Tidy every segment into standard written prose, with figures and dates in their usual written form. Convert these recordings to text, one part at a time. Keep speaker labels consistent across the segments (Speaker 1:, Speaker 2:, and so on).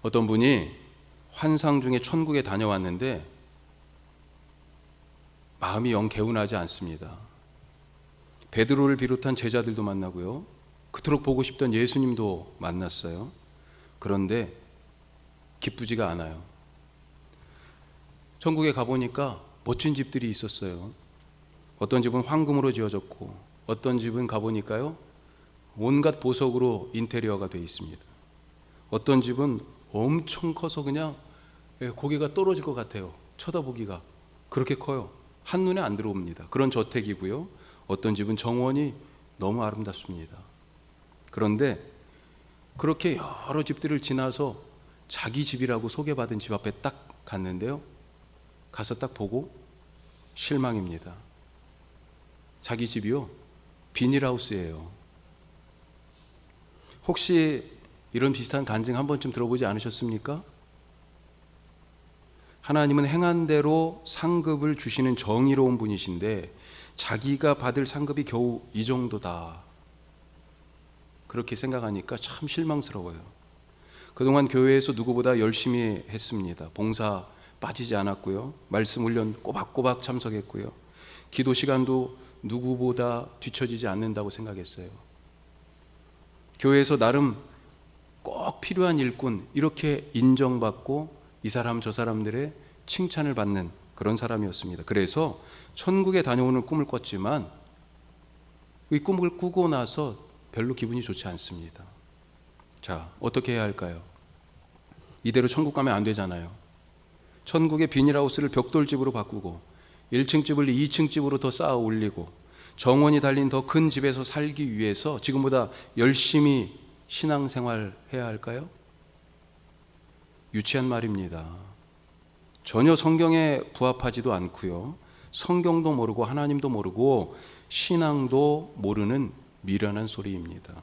Speaker 1: 어떤 분이 환상 중에 천국에 다녀왔는데 마음이 영 개운하지 않습니다. 베드로를 비롯한 제자들도 만나고요, 그토록 보고 싶던 예수님도 만났어요. 그런데 기쁘지가 않아요. 천국에 가보니까 멋진 집들이 있었어요. 어떤 집은 황금으로 지어졌고, 어떤 집은 가보니까요, 온갖 보석으로 인테리어가 되어 있습니다. 어떤 집은 엄청 커서 그냥 고개가 떨어질 것 같아요. 쳐다보기가 그렇게 커요. 한눈에 안 들어옵니다. 그런 저택이고요. 어떤 집은 정원이 너무 아름답습니다. 그런데 그렇게 여러 집들을 지나서 자기 집이라고 소개받은 집 앞에 딱 갔는데요, 가서 딱 보고 실망입니다. 자기 집이요, 비닐하우스예요. 혹시 이런 비슷한 간증 한 번쯤 들어보지 않으셨습니까? 하나님은 행한 대로 상급을 주시는 정의로운 분이신데 자기가 받을 상급이 겨우 이 정도다, 그렇게 생각하니까 참 실망스러워요. 그동안 교회에서 누구보다 열심히 했습니다. 봉사 빠지지 않았고요, 말씀 훈련 꼬박꼬박 참석했고요, 기도 시간도 누구보다 뒤처지지 않는다고 생각했어요. 교회에서 나름 꼭 필요한 일꾼, 이렇게 인정받고 이 사람 저 사람들의 칭찬을 받는 그런 사람이었습니다. 그래서 천국에 다녀오는 꿈을 꿨지만 이 꿈을 꾸고 나서 별로 기분이 좋지 않습니다. 자, 어떻게 해야 할까요? 이대로 천국 가면 안 되잖아요. 천국의 비닐하우스를 벽돌집으로 바꾸고 1층 집을 2층 집으로 더 쌓아 올리고 정원이 달린 더 큰 집에서 살기 위해서 지금보다 열심히 신앙생활 해야 할까요? 유치한 말입니다. 전혀 성경에 부합하지도 않고요, 성경도 모르고 하나님도 모르고 신앙도 모르는 미련한 소리입니다.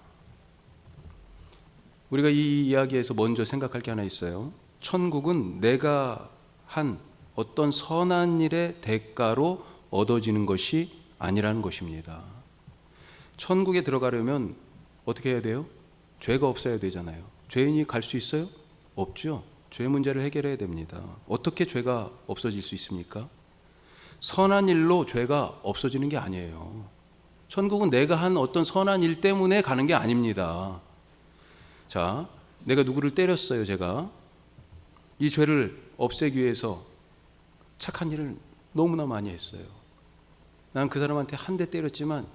Speaker 1: 우리가 이 이야기에서 먼저 생각할 게 하나 있어요. 천국은 내가 한 어떤 선한 일의 대가로 얻어지는 것이 아니라는 것입니다. 천국에 들어가려면 어떻게 해야 돼요? 죄가 없어야 되잖아요. 죄인이 갈 수 있어요? 없죠. 죄 문제를 해결해야 됩니다. 어떻게 죄가 없어질 수 있습니까? 선한 일로 죄가 없어지는 게 아니에요. 천국은 내가 한 어떤 선한 일 때문에 가는 게 아닙니다. 자, 내가 누구를 때렸어요. 제가 이 죄를 없애기 위해서 착한 일을 너무나 많이 했어요. 난 그 사람한테 한 대 때렸지만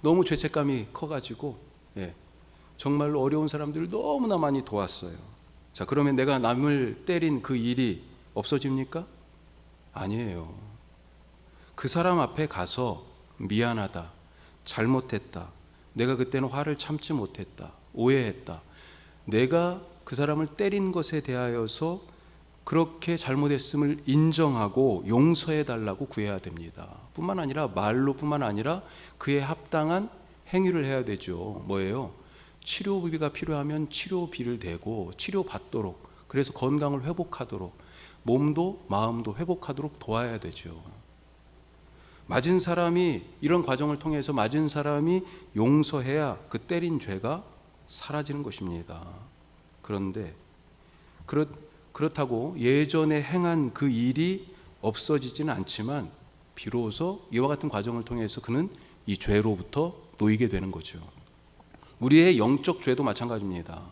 Speaker 1: 너무 죄책감이 커가지고 정말로 어려운 사람들을 너무나 많이 도왔어요. 자, 그러면 내가 남을 때린 그 일이 없어집니까? 아니에요. 그 사람 앞에 가서 미안하다, 잘못했다, 내가 그때는 화를 참지 못했다, 오해했다, 내가 그 사람을 때린 것에 대하여서 그렇게 잘못했음을 인정하고 용서해 달라고 구해야 됩니다. 뿐만 아니라 말로뿐만 아니라 그에 합당한 행위를 해야 되죠. 뭐예요? 치료비가 필요하면 치료비를 대고 치료받도록, 그래서 건강을 회복하도록, 몸도 마음도 회복하도록 도와야 되죠. 맞은 사람이, 이런 과정을 통해서 맞은 사람이 용서해야 그 때린 죄가 사라지는 것입니다. 그런데 그렇다고 예전에 행한 그 일이 없어지지는 않지만 비로소 이와 같은 과정을 통해서 그는 이 죄로부터 놓이게 되는 거죠. 우리의 영적 죄도 마찬가지입니다.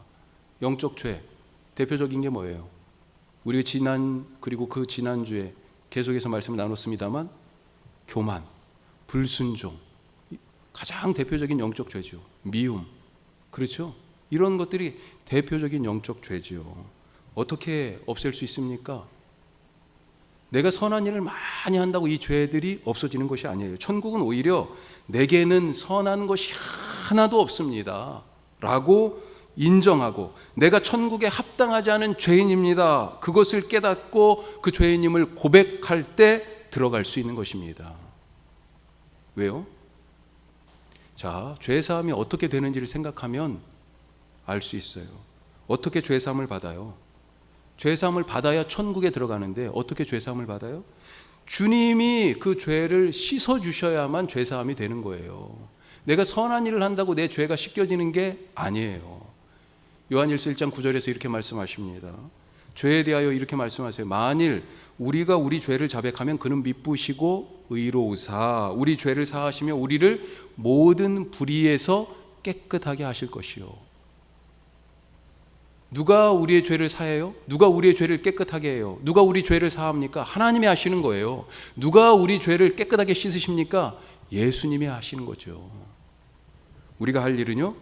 Speaker 1: 영적 죄 대표적인 게 뭐예요? 우리가 그리고 그 지난주에 계속해서 말씀을 나눴습니다만 교만, 불순종, 가장 대표적인 영적 죄죠. 미움, 그렇죠? 이런 것들이 대표적인 영적 죄죠. 어떻게 없앨 수 있습니까? 내가 선한 일을 많이 한다고 이 죄들이 없어지는 것이 아니에요. 천국은 오히려 내게는 선한 것이 하나도 없습니다 라고 인정하고, 내가 천국에 합당하지 않은 죄인입니다, 그것을 깨닫고 그 죄인임을 고백할 때 들어갈 수 있는 것입니다. 왜요? 자, 죄사함이 어떻게 되는지를 생각하면 알 수 있어요. 어떻게 죄사함을 받아요? 죄사함을 받아야 천국에 들어가는데 어떻게 죄사함을 받아요? 주님이 그 죄를 씻어주셔야만 죄사함이 되는 거예요. 내가 선한 일을 한다고 내 죄가 씻겨지는 게 아니에요. 요한일서 1장 9절에서 이렇게 말씀하십니다. 죄에 대하여 이렇게 말씀하세요. 만일 우리가 우리 죄를 자백하면 그는 미쁘시고 의로우사 우리 죄를 사하시며 우리를 모든 불의에서 깨끗하게 하실 것이요. 누가 우리의 죄를 사해요? 누가 우리의 죄를 깨끗하게 해요? 누가 우리 죄를 사합니까? 하나님이 하시는 거예요. 누가 우리 죄를 깨끗하게 씻으십니까? 예수님이 하시는 거죠. 우리가 할 일은요,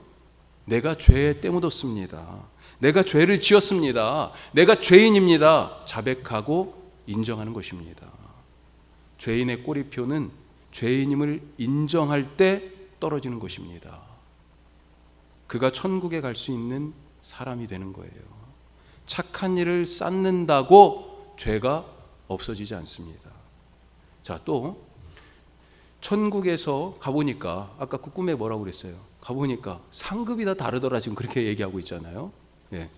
Speaker 1: 내가 죄에 때 묻었습니다. 내가 죄를 지었습니다. 내가 죄인입니다. 자백하고 인정하는 것입니다. 죄인의 꼬리표는 죄인임을 인정할 때 떨어지는 것입니다. 그가 천국에 갈 수 있는 사람이 되는 거예요. 착한 일을 쌓는다고 죄가 없어지지 않습니다. 자, 또 천국에서 가보니까 아까 그 꿈에 뭐라고 그랬어요? 가보니까 상급이 다 다르더라 지금 그렇게 얘기하고 있잖아요. 예.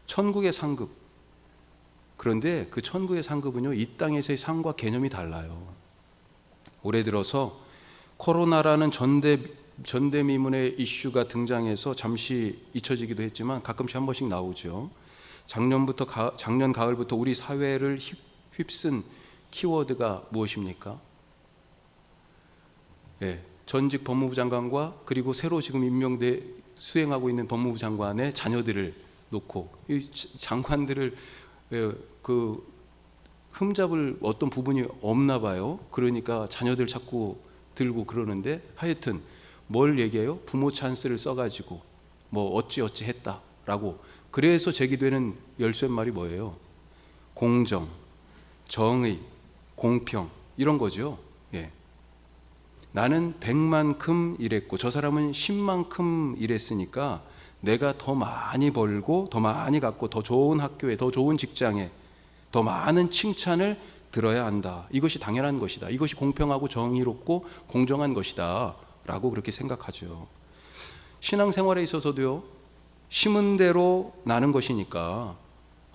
Speaker 1: 천국의 상급. 그런데 그 천국의 상급은요, 이 땅에서의 상과 개념이 달라요. 올해 들어서 코로나라는 전대미문의 이슈가 등장해서 잠시 잊혀지기도 했지만 가끔씩 한 번씩 나오죠. 작년 가을부터 우리 사회를 휩쓴 키워드가 무엇입니까? 예, 전직 법무부 장관과 그리고 새로 지금 임명돼 수행하고 있는 법무부 장관의 자녀들을 놓고 이 장관들을 그 흠잡을 어떤 부분이 없나 봐요. 그러니까 자녀들 자꾸 들고 그러는데 하여튼 뭘 얘기해요? 부모 찬스를 써가지고 뭐 어찌어찌 했다라고. 그래서 제기되는 열쇠말이 뭐예요? 공정, 정의, 공평 이런 거죠. 예. 나는 100만큼 일했고 저 사람은 10만큼 일했으니까 내가 더 많이 벌고 더 많이 갖고 더 좋은 학교에 더 좋은 직장에 더 많은 칭찬을 들어야 한다. 이것이 당연한 것이다. 이것이 공평하고 정의롭고 공정한 것이다 라고 그렇게 생각하죠. 신앙생활에 있어서도요, 심은 대로 나는 것이니까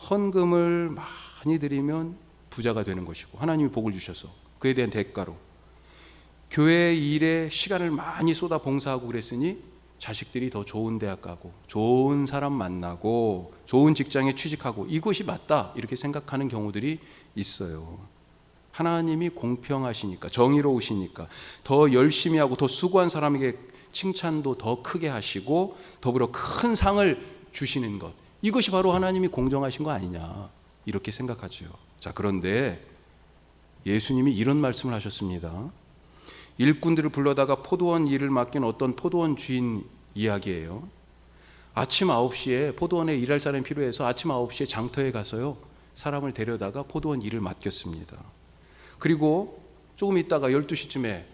Speaker 1: 헌금을 많이 드리면 부자가 되는 것이고 하나님이 복을 주셔서 그에 대한 대가로 교회 일에 시간을 많이 쏟아 봉사하고 그랬으니 자식들이 더 좋은 대학 가고 좋은 사람 만나고 좋은 직장에 취직하고 이것이 맞다 이렇게 생각하는 경우들이 있어요. 하나님이 공평하시니까 정의로우시니까 더 열심히 하고 더 수고한 사람에게 칭찬도 더 크게 하시고 더불어 큰 상을 주시는 것, 이것이 바로 하나님이 공정하신 거 아니냐 이렇게 생각하죠. 자, 그런데 예수님이 이런 말씀을 하셨습니다. 일꾼들을 불러다가 포도원 일을 맡긴 어떤 포도원 주인 이야기예요. 아침 9시에 포도원에 일할 사람이 필요해서 아침 9시에 장터에 가서요, 사람을 데려다가 포도원 일을 맡겼습니다. 그리고 조금 있다가 12시쯤에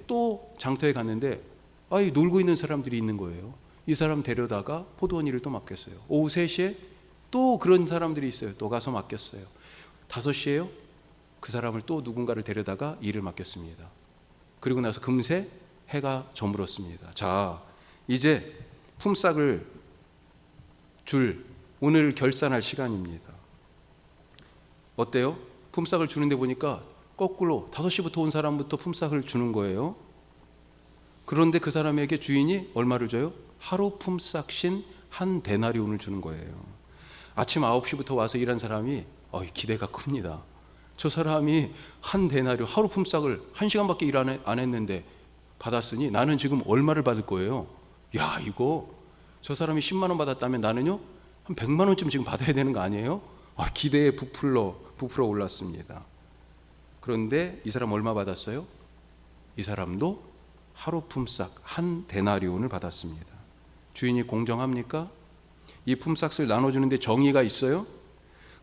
Speaker 1: 또 장터에 갔는데 놀고 있는 사람들이 있는 거예요. 이 사람 데려다가 포도원 일을 또 맡겼어요. 오후 3시에 또 그런 사람들이 있어요. 또 가서 맡겼어요. 5시에요. 그 사람을 또 누군가를 데려다가 일을 맡겼습니다. 그리고 나서 금세 해가 저물었습니다. 자, 이제 품삯을 줄 오늘 결산할 시간입니다. 어때요? 품삯을 주는데 보니까 거꾸로 5시부터 온 사람부터 품삯을 주는 거예요. 그런데 그 사람에게 주인이 얼마를 줘요? 하루 품삯인 한 데나리온을 주는 거예요. 아침 9시부터 와서 일한 사람이 기대가 큽니다. 저 사람이 한 데나리온 하루 품삯을 1시간밖에 일 안 했는데 받았으니 나는 지금 얼마를 받을 거예요? 야, 이거 저 사람이 10만 원 받았다면 나는요 한 100만 원쯤 지금 받아야 되는 거 아니에요? 기대에 부풀어 올랐습니다. 그런데 이 사람 얼마 받았어요? 이 사람도 하루 품삯 한 데나리온을 받았습니다. 주인이 공정합니까? 이 품삯을 나눠주는데 정의가 있어요?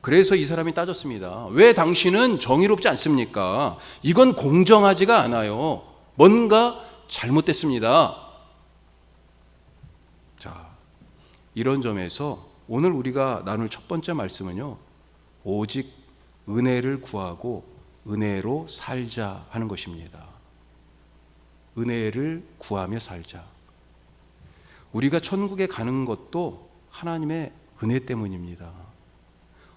Speaker 1: 그래서 이 사람이 따졌습니다. 왜 당신은 정의롭지 않습니까? 이건 공정하지가 않아요. 뭔가 잘못됐습니다. 자, 이런 점에서 오늘 우리가 나눌 첫 번째 말씀은요, 오직 은혜를 구하고 은혜로 살자 하는 것입니다. 은혜를 구하며 살자. 우리가 천국에 가는 것도 하나님의 은혜 때문입니다.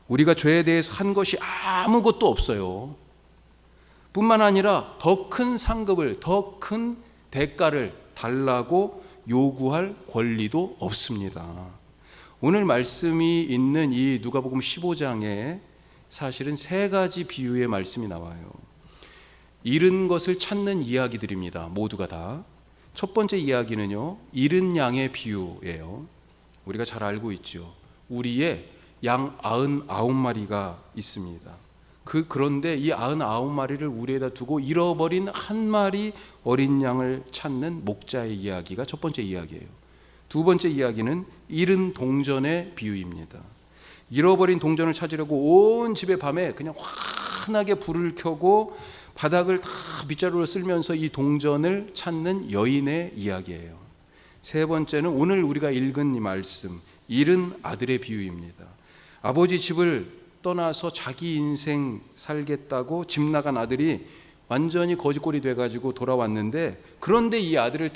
Speaker 1: 우리가 죄에 대해서 한 것이 아무것도 없어요. 뿐만 아니라 더 큰 상급을, 더 큰 대가를 달라고 요구할 권리도 없습니다. 오늘 말씀이 있는 이 누가복음 15장에 사실은 세 가지 비유의 말씀이 나와요. 잃은 것을 찾는 이야기들입니다. 모두가 다. 첫 번째 이야기는요, 잃은 양의 비유예요. 우리가 잘 알고 있죠. 우리의 양 99마리가 있습니다. 그런데 이 99마리를 우리에다 두고 잃어버린 한 마리 어린 양을 찾는 목자의 이야기가 첫 번째 이야기예요. 두 번째 이야기는 잃은 동전의 비유입니다. 잃어버린 동전을 찾으려고 온 집에 밤에 그냥 환하게 불을 켜고 바닥을 다 빗자루로 쓸면서 이 동전을 찾는 여인의 이야기예요. 세 번째는 오늘 우리가 읽은 이 말씀, 잃은 아들의 비유입니다. 아버지 집을 떠나서 자기 인생 살겠다고 집 나간 아들이 완전히 거지꼴이 돼가지고 돌아왔는데, 그런데 이 아들을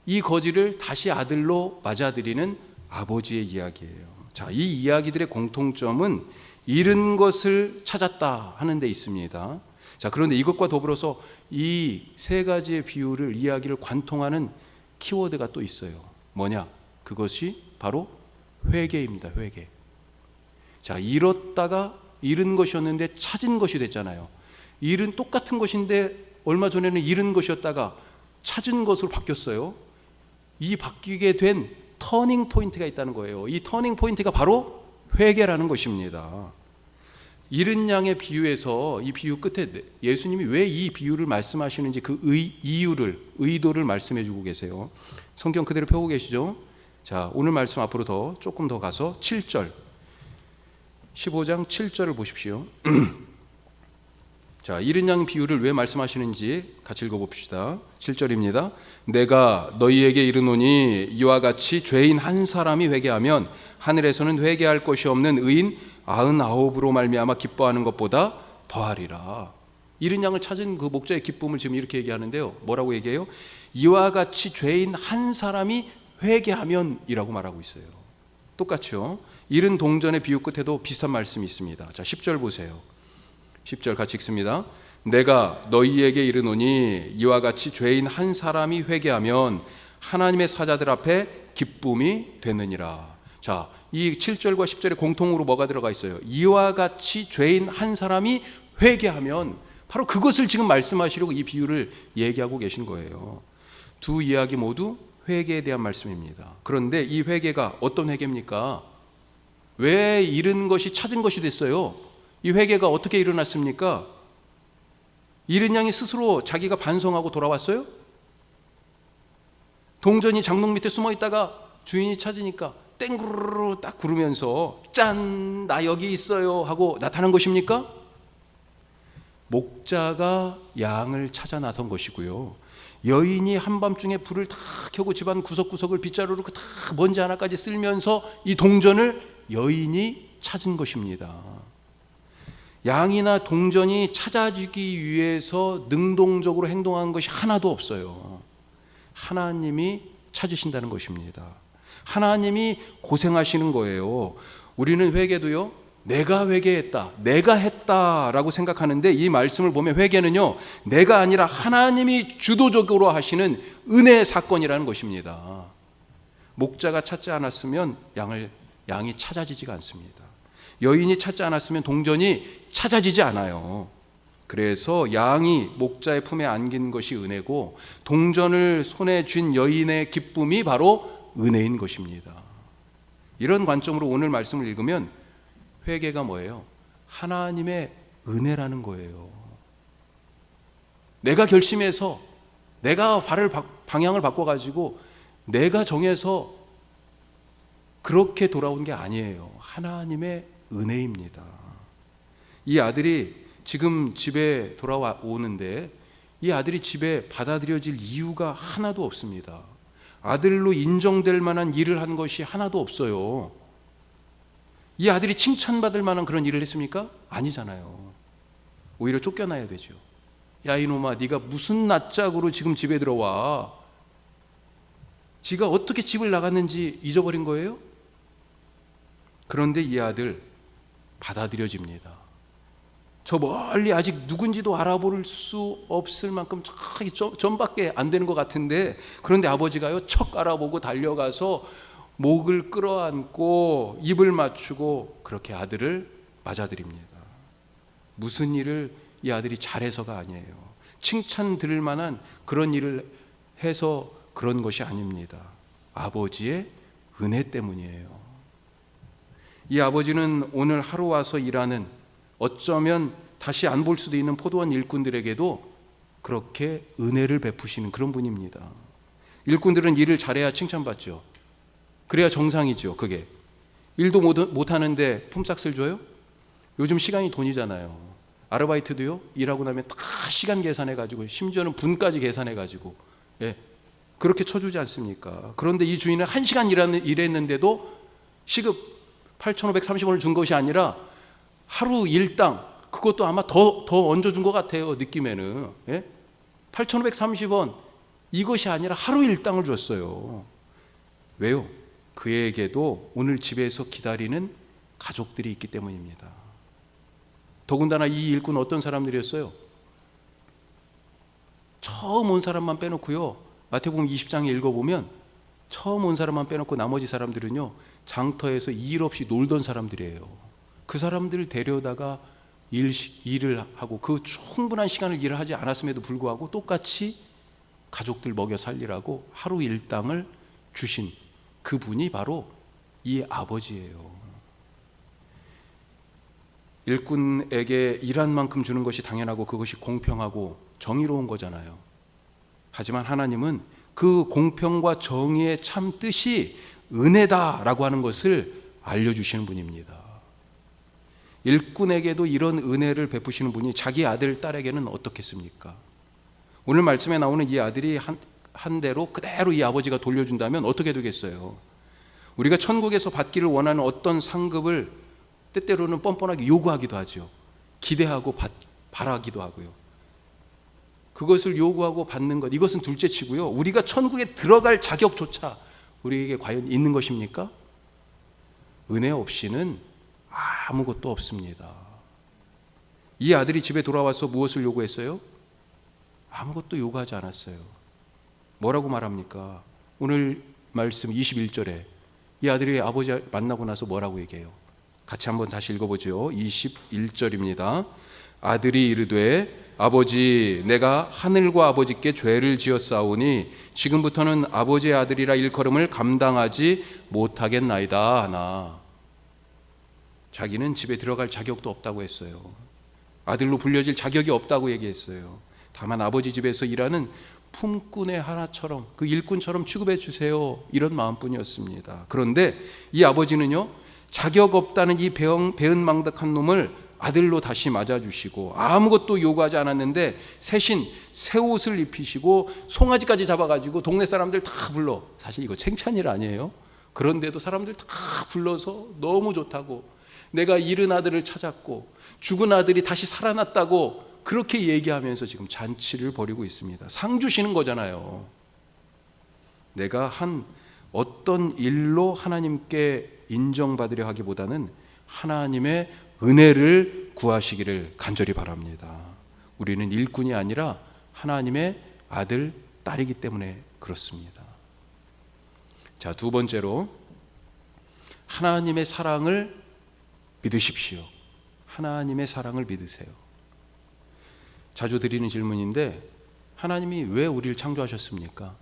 Speaker 1: 이 거지를 다시 아들로 맞아들이는 아버지의 이야기예요. 자, 이 이야기들의 공통점은 잃은 것을 찾았다 하는 데 있습니다. 자, 그런데 이것과 더불어서 이 세 가지의 비유를, 이야기를 관통하는 키워드가 또 있어요. 뭐냐? 그것이 바로 회개입니다. 회개. 자, 잃었다가 잃은 것이었는데 찾은 것이 됐잖아요. 잃은 똑같은 것인데 얼마 전에는 잃은 것이었다가 찾은 것으로 바뀌었어요. 이 바뀌게 된 터닝 포인트가 있다는 거예요. 이 터닝 포인트가 바로 회개라는 것입니다. 잃은 양의 비유에서 이 비유 끝에 예수님이 왜 이 비유를 말씀하시는지 그 의도를 말씀해 주고 계세요. 성경 그대로 펴고 계시죠? 자, 오늘 말씀 앞으로 조금 더 가서 7절, 15장 7절을 보십시오. 자, 잃은 양 비유를 왜 말씀하시는지 같이 읽어봅시다. 7절입니다. 내가 너희에게 이르노니 이와 같이 죄인 한 사람이 회개하면 하늘에서는 회개할 것이 없는 의인 99으로 말미암아 기뻐하는 것보다 더하리라. 잃은 양을 찾은 그 목자의 기쁨을 지금 이렇게 얘기하는데요. 뭐라고 얘기해요? 이와 같이 죄인 한 사람이 회개하면 이라고 말하고 있어요. 똑같죠? 잃은 동전의 비유 끝에도 비슷한 말씀이 있습니다. 자, 10절 보세요. 10절 같이 읽습니다. 내가 너희에게 이르노니 이와 같이 죄인 한 사람이 회개하면 하나님의 사자들 앞에 기쁨이 되느니라. 자, 이 7절과 10절에 공통으로 뭐가 들어가 있어요? 이와 같이 죄인 한 사람이 회개하면, 바로 그것을 지금 말씀하시려고 이 비유를 얘기하고 계신 거예요. 두 이야기 모두 회개에 대한 말씀입니다. 그런데 이 회개가 어떤 회개입니까? 왜 잃은 것이 찾은 것이 됐어요? 이 회개가 어떻게 일어났습니까? 잃은 양이 스스로 자기가 반성하고 돌아왔어요? 동전이 장롱 밑에 숨어 있다가 주인이 찾으니까 땡구르르 딱 구르면서 짠, 나 여기 있어요 하고 나타난 것입니까? 목자가 양을 찾아 나선 것이고요, 여인이 한밤중에 불을 다 켜고 집안 구석구석을 빗자루로 다 먼지 하나까지 쓸면서 이 동전을 여인이 찾은 것입니다. 양이나 동전이 찾아지기 위해서 능동적으로 행동한 것이 하나도 없어요. 하나님이 찾으신다는 것입니다. 하나님이 고생하시는 거예요. 우리는 회개도요, 내가 회개했다, 내가 했다라고 생각하는데, 이 말씀을 보면 회개는요, 내가 아니라 하나님이 주도적으로 하시는 은혜의 사건이라는 것입니다. 목자가 찾지 않았으면 양이 찾아지지가 않습니다. 여인이 찾지 않았으면 동전이 찾아지지 않아요. 그래서 양이 목자의 품에 안긴 것이 은혜고, 동전을 손에 쥔 여인의 기쁨이 바로 은혜인 것입니다. 이런 관점으로 오늘 말씀을 읽으면 회개가 뭐예요? 하나님의 은혜라는 거예요. 내가 결심해서, 내가 방향을 바꿔가지고 내가 정해서 그렇게 돌아온 게 아니에요. 하나님의 은혜입니다. 이 아들이 지금 집에 돌아오는데 이 아들이 집에 받아들여질 이유가 하나도 없습니다. 아들로 인정될 만한 일을 한 것이 하나도 없어요. 이 아들이 칭찬받을 만한 그런 일을 했습니까? 아니잖아요. 오히려 쫓겨나야 되죠. 야, 이놈아, 네가 무슨 낯짝으로 지금 집에 들어와? 지가 어떻게 집을 나갔는지 잊어버린 거예요? 그런데 이 아들 받아들여집니다. 저 멀리 아직 누군지도 알아볼 수 없을 만큼 저기 전밖에 안 되는 것 같은데, 그런데 아버지가요 척 알아보고 달려가서 목을 끌어안고 입을 맞추고 그렇게 아들을 맞아들입니다. 무슨 일을 이 아들이 잘해서가 아니에요. 칭찬 들을 만한 그런 일을 해서 그런 것이 아닙니다. 아버지의 은혜 때문이에요. 이 아버지는 오늘 하루 와서 일하는, 어쩌면 다시 안 볼 수도 있는 포도원 일꾼들에게도 그렇게 은혜를 베푸시는 그런 분입니다. 일꾼들은 일을 잘해야 칭찬받죠. 그래야 정상이죠. 그게 일도 못하는데 품삯을 줘요? 요즘 시간이 돈이잖아요. 아르바이트도요, 일하고 나면 다 시간 계산해가지고, 심지어는 분까지 계산해가지고, 그렇게 쳐주지 않습니까? 그런데 이 주인은 1시간 일했는데도 시급 8,530원을 준 것이 아니라 하루 일당, 그것도 아마 더 얹어준 것 같아요. 느낌에는 8,530원, 이것이 아니라 하루 일당을 줬어요. 왜요? 그에게도 오늘 집에서 기다리는 가족들이 있기 때문입니다. 더군다나 이 일꾼은 어떤 사람들이었어요? 처음 온 사람만 빼놓고요, 마태복음 20장에 읽어보면 처음 온 사람만 빼놓고 나머지 사람들은요, 장터에서 일 없이 놀던 사람들이에요. 그 사람들을 데려다가 일을 하고, 그 충분한 시간을 일을 하지 않았음에도 불구하고 똑같이 가족들 먹여 살리라고 하루 일당을 주신 그분이 바로 이 아버지예요. 일꾼에게 일한 만큼 주는 것이 당연하고 그것이 공평하고 정의로운 거잖아요. 하지만 하나님은 그 공평과 정의의 참 뜻이 은혜다라고 하는 것을 알려주시는 분입니다. 일꾼에게도 이런 은혜를 베푸시는 분이 자기 아들, 딸에게는 어떻겠습니까? 오늘 말씀에 나오는 이 아들이 한 대로 그대로 이 아버지가 돌려준다면 어떻게 되겠어요? 우리가 천국에서 받기를 원하는 어떤 상급을 때때로는 뻔뻔하게 요구하기도 하죠. 기대하고 바라기도 하고요. 그것을 요구하고 받는 것, 이것은 둘째치고요, 우리가 천국에 들어갈 자격조차 우리에게 과연 있는 것입니까? 은혜 없이는 아무것도 없습니다. 이 아들이 집에 돌아와서 무엇을 요구했어요? 아무것도 요구하지 않았어요. 뭐라고 말합니까? 오늘 말씀 21절에 이 아들이 아버지 만나고 나서 뭐라고 얘기해요? 같이 한번 다시 읽어보죠. 21절입니다. 아들이 이르되 아버지, 내가 하늘과 아버지께 죄를 지었사오니 지금부터는 아버지의 아들이라 일컬음을 감당하지 못하겠나이다 하나. 자기는 집에 들어갈 자격도 없다고 했어요. 아들로 불려질 자격이 없다고 얘기했어요. 다만 아버지 집에서 일하는 품꾼의 하나처럼, 그 일꾼처럼 취급해 주세요, 이런 마음뿐이었습니다. 그런데 이 아버지는요, 자격 없다는 이 배은망덕한 놈을 아들로 다시 맞아주시고 아무것도 요구하지 않았는데 세신 새 옷을 입히시고 송아지까지 잡아가지고 동네 사람들 다 불러, 사실 이거 창피한 일 아니에요? 그런데도 사람들 다 불러서 너무 좋다고, 내가 잃은 아들을 찾았고 죽은 아들이 다시 살아났다고 그렇게 얘기하면서 지금 잔치를 벌이고 있습니다. 상 주시는 거잖아요. 내가 한 어떤 일로 하나님께 인정받으려 하기보다는 하나님의 은혜를 구하시기를 간절히 바랍니다. 우리는 일꾼이 아니라 하나님의 아들, 딸이기 때문에 그렇습니다. 자, 두 번째로 하나님의 사랑을 믿으십시오. 하나님의 사랑을 믿으세요. 자주 드리는 질문인데, 하나님이 왜 우리를 창조하셨습니까?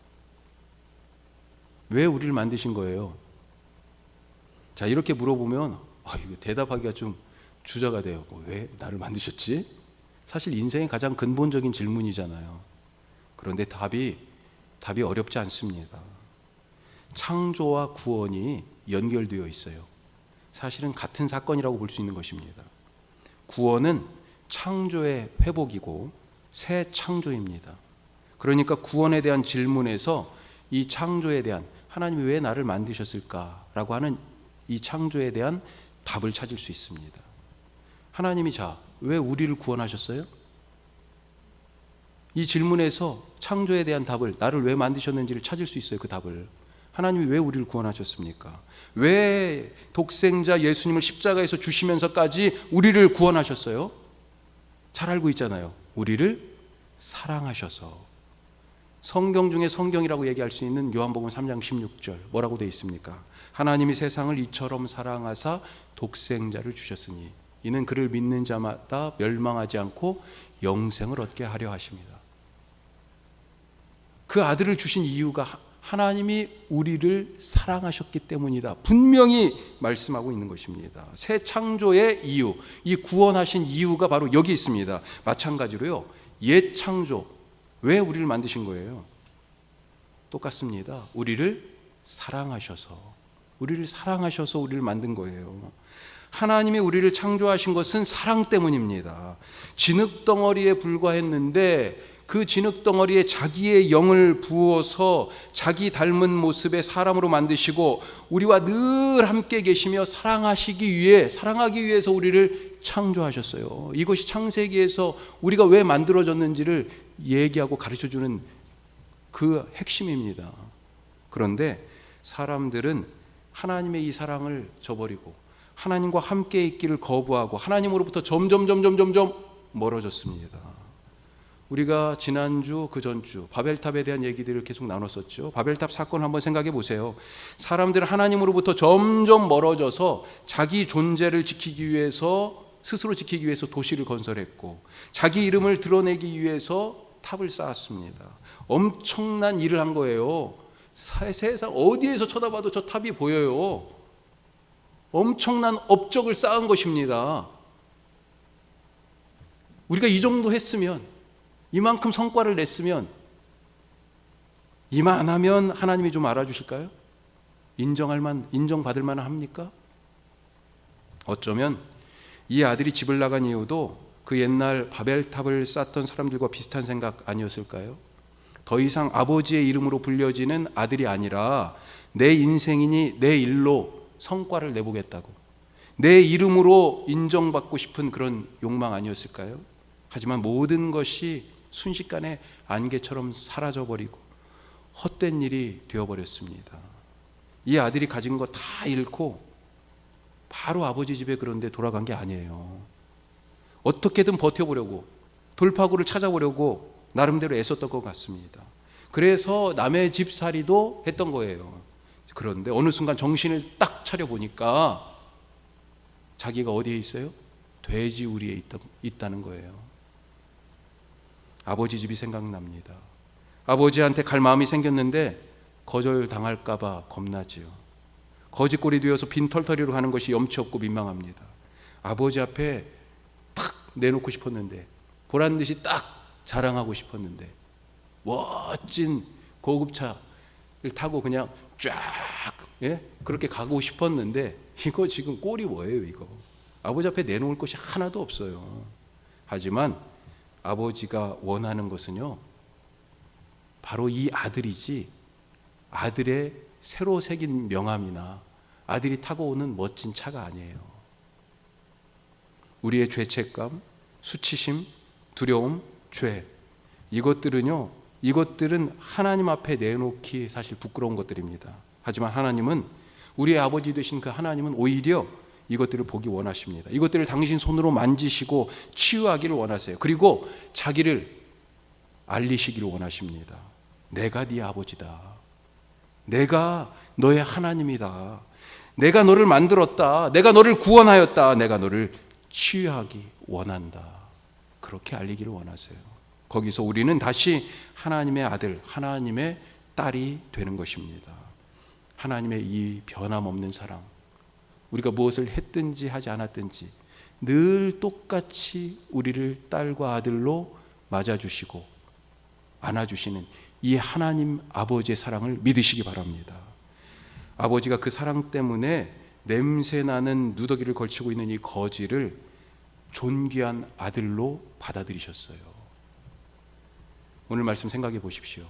Speaker 1: 왜 우리를 만드신 거예요? 자, 이렇게 물어보면 이거 대답하기가 좀 주저가 돼요. 왜 나를 만드셨지? 사실 인생의 가장 근본적인 질문이잖아요. 그런데 답이 어렵지 않습니다. 창조와 구원이 연결되어 있어요. 사실은 같은 사건이라고 볼 수 있는 것입니다. 구원은 창조의 회복이고 새 창조입니다. 그러니까 구원에 대한 질문에서 이 창조에 대한, 하나님이 왜 나를 만드셨을까라고 하는 이 창조에 대한 답을 찾을 수 있습니다. 하나님이 왜 우리를 구원하셨어요? 이 질문에서 창조에 대한 답을, 나를 왜 만드셨는지를 찾을 수 있어요. 그 답을. 하나님이 왜 우리를 구원하셨습니까? 왜 독생자 예수님을 십자가에서 주시면서까지 우리를 구원하셨어요? 잘 알고 있잖아요. 우리를 사랑하셔서. 성경 중에 성경이라고 얘기할 수 있는 요한복음 3장 16절 뭐라고 되어 있습니까? 하나님이 세상을 이처럼 사랑하사 독생자를 주셨으니 이는 그를 믿는 자마다 멸망하지 않고 영생을 얻게 하려 하십니다. 그 아들을 주신 이유가 하나님이 우리를 사랑하셨기 때문이다. 분명히 말씀하고 있는 것입니다. 새 창조의 이유, 이 구원하신 이유가 바로 여기 있습니다. 마찬가지로요, 옛 창조, 왜 우리를 만드신 거예요? 똑같습니다. 우리를 사랑하셔서 우리를 만든 거예요. 하나님이 우리를 창조하신 것은 사랑 때문입니다. 진흙덩어리에 불과했는데 그 진흙덩어리에 자기의 영을 부어서 자기 닮은 모습의 사람으로 만드시고 우리와 늘 함께 계시며 사랑하기 위해서 우리를 창조하셨어요. 이것이 창세기에서 우리가 왜 만들어졌는지를 얘기하고 가르쳐주는 그 핵심입니다. 그런데 사람들은 하나님의 이 사랑을 저버리고 하나님과 함께 있기를 거부하고 하나님으로부터 점점 멀어졌습니다. 우리가 지난주 그 전주 바벨탑에 대한 얘기들을 계속 나눴었죠. 바벨탑 사건 한번 생각해 보세요. 사람들은 하나님으로부터 점점 멀어져서 자기 존재를 지키기 위해서 스스로 지키기 위해서 도시를 건설했고 자기 이름을 드러내기 위해서 탑을 쌓았습니다. 엄청난 일을 한 거예요. 세상 어디에서 쳐다봐도 저 탑이 보여요. 엄청난 업적을 쌓은 것입니다. 우리가 이 정도 했으면, 이만큼 성과를 냈으면, 이만하면 하나님이 좀 알아주실까요? 인정받을 만 합니까? 어쩌면 이 아들이 집을 나간 이유도 그 옛날 바벨탑을 쌓던 사람들과 비슷한 생각 아니었을까요? 더 이상 아버지의 이름으로 불려지는 아들이 아니라 내 인생이니 내 일로 성과를 내보겠다고, 내 이름으로 인정받고 싶은 그런 욕망 아니었을까요? 하지만 모든 것이 순식간에 안개처럼 사라져버리고 헛된 일이 되어버렸습니다. 이 아들이 가진 거 다 잃고 바로 아버지 집에 그런데 돌아간 게 아니에요. 어떻게든 버텨보려고, 돌파구를 찾아보려고 나름대로 애썼던 것 같습니다. 그래서 남의 집살이도 했던 거예요. 그런데 어느 순간 정신을 딱 차려보니까 자기가 어디에 있어요? 돼지우리에 있다는 거예요. 아버지 집이 생각납니다. 아버지한테 갈 마음이 생겼는데 거절당할까 봐 겁나지요. 거짓골이 되어서 빈털터리로 가는 것이 염치 없고 민망합니다. 아버지 앞에 탁 내놓고 싶었는데, 보란듯이 딱 자랑하고 싶었는데, 멋진 고급차를 타고 그냥 쫙 그렇게 가고 싶었는데, 이거 지금 꼴이 뭐예요? 이거 아버지 앞에 내놓을 것이 하나도 없어요. 하지만 아버지가 원하는 것은요, 바로 이 아들이지 아들의 새로 새긴 명함이나 아들이 타고 오는 멋진 차가 아니에요. 우리의 죄책감, 수치심, 두려움, 죄, 이것들은 하나님 앞에 내놓기 사실 부끄러운 것들입니다. 하지만 하나님은, 우리의 아버지 되신 그 하나님은 오히려 이것들을 보기 원하십니다. 이것들을 당신 손으로 만지시고 치유하기를 원하세요. 그리고 자기를 알리시기를 원하십니다. 내가 네 아버지다. 내가 너의 하나님이다. 내가 너를 만들었다. 내가 너를 구원하였다. 내가 너를 치유하기 원한다. 그렇게 알리기를 원하세요. 거기서 우리는 다시 하나님의 아들, 하나님의 딸이 되는 것입니다. 하나님의 이 변함없는 사랑, 우리가 무엇을 했든지 하지 않았든지 늘 똑같이 우리를 딸과 아들로 맞아주시고 안아주시는 이 하나님 아버지의 사랑을 믿으시기 바랍니다. 아버지가 그 사랑 때문에 냄새나는 누더기를 걸치고 있는 이 거지를 존귀한 아들로 받아들이셨어요. 오늘 말씀 생각해 보십시오.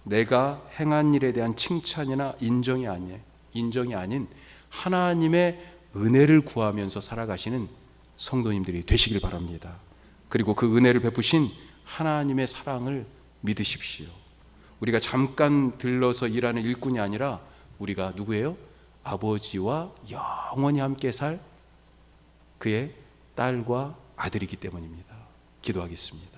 Speaker 1: 내가 행한 일에 대한 칭찬이나 인정이 아닌 하나님의 은혜를 구하면서 살아가시는 성도님들이 되시길 바랍니다. 그리고 그 은혜를 베푸신 하나님의 사랑을 믿으십시오. 우리가 잠깐 들러서 일하는 일꾼이 아니라 우리가 누구예요? 아버지와 영원히 함께 살 그의 딸과 아들이기 때문입니다. 기도하겠습니다.